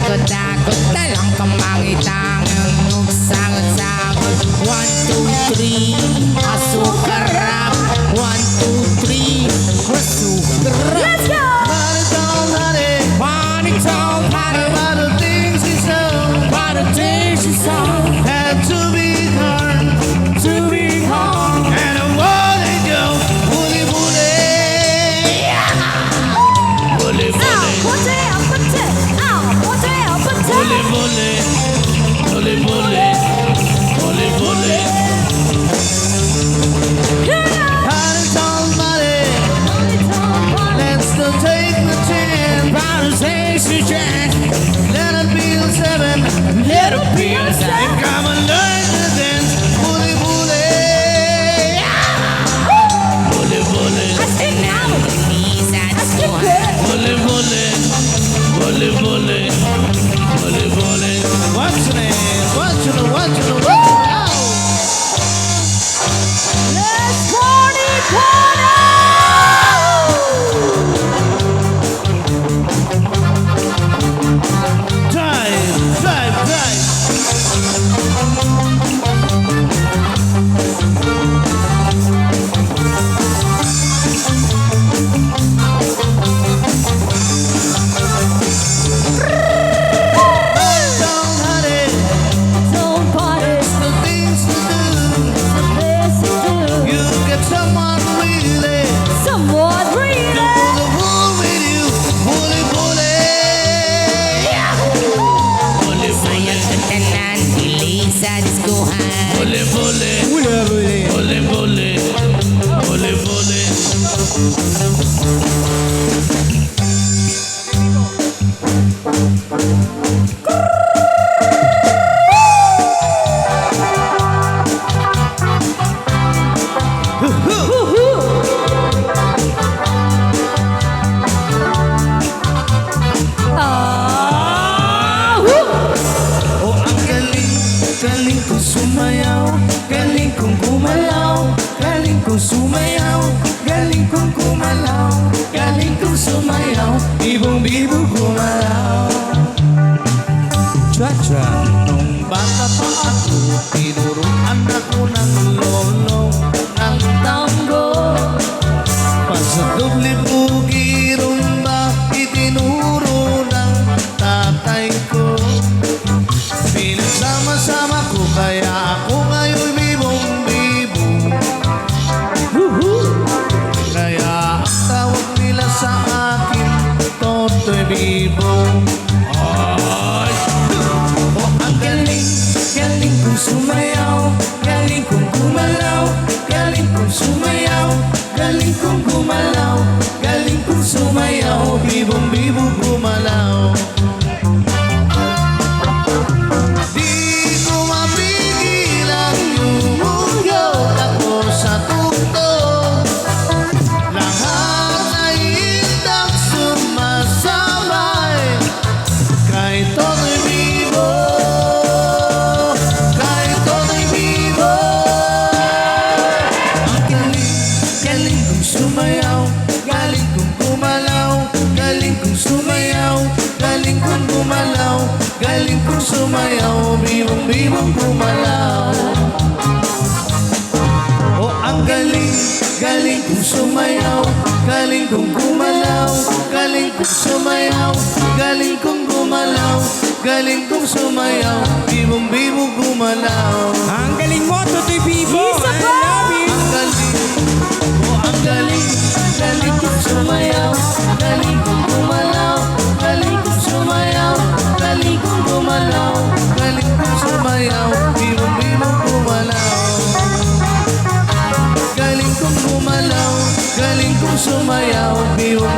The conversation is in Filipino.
Dagot-dagot na lang kamangitangan Nagsagot-sagot 1, 2, 3 Asukar rap 1, 2, 3 Asukar rap. Let's go! Money talk, money By the things he saw, by the things you saw had to be hard. to be home. And I wanna go, bully, bully. Bully, bully. Bully, bully. Bully, bully. Bully, bully. Hard and tall body. Let's not take the chance. By the things you did Let it be a 7. Let it be a And come and learn to dance. Bully, bully. Bully, bully. Knees at school Bully, bully. Bully, bully. Bully, bully. What's your name? What's your name? What's your name? Let's party, party! Drive, drive, drive. Down, honey. Don't party, The things to the place to do. do. You get someone really. Someone To breathe. pull the wool with you. Bully, bully. Bully, Sayang tatanan Dili sa diskuhan bully, bully. Bully, bully. Bully, bully. Ah, woo! Oh, ang galing, galing kong sumayaw, galing kong gumalaw, galing kong sumayaw, galing kong gumalaw, galing kong sumayaw, bibong-bibong gumalaw. Cha-cha, nung bata pa ako, tinuruan ako ng lolo, ng Tango, Sa doble pugi rumba, itinuro ng tatay ko. Pinagsama-sama ko, kaya ako ngayon bibong-bibong. Kaya ang tawag nila sa akin, Totoy Bibong. Ay! Oh, ang galing, galing kong sumayaw, galing kong gumalaw, galing kong sumayaw, galing kong gumalaw, galing kong sumayaw, bibong-bibong gumalaw. Di ko mapigil ang lumuyot ako sa tukto. Lahat ay indang sumasabay kay Totoy Bibo, kay Totoy Bibo. Ang galing, galing kong sumayaw, galing kong gumalaw, galing kong sumayaw, galing kong gumalaw, galing kong sumayaw, bibong-bibong gumalaw. Oh, ang galing, galing kong sumayaw, galing kong gumalaw, galing kong sumayaw, galing kong gumalaw, galing kong sumayaw, bibong-bibong gumalaw. Ang galing mo Totoy Bibo Isa I pa! love you Ang galing, oh ang galing, galing kong sumayaw, galing kong gumalaw, galing kong sumayaw, galing kong gumalaw, galing kong sumayaw, bibong-bibong gumalaw. Galing kong gumalaw, galing kong sumayaw, bibong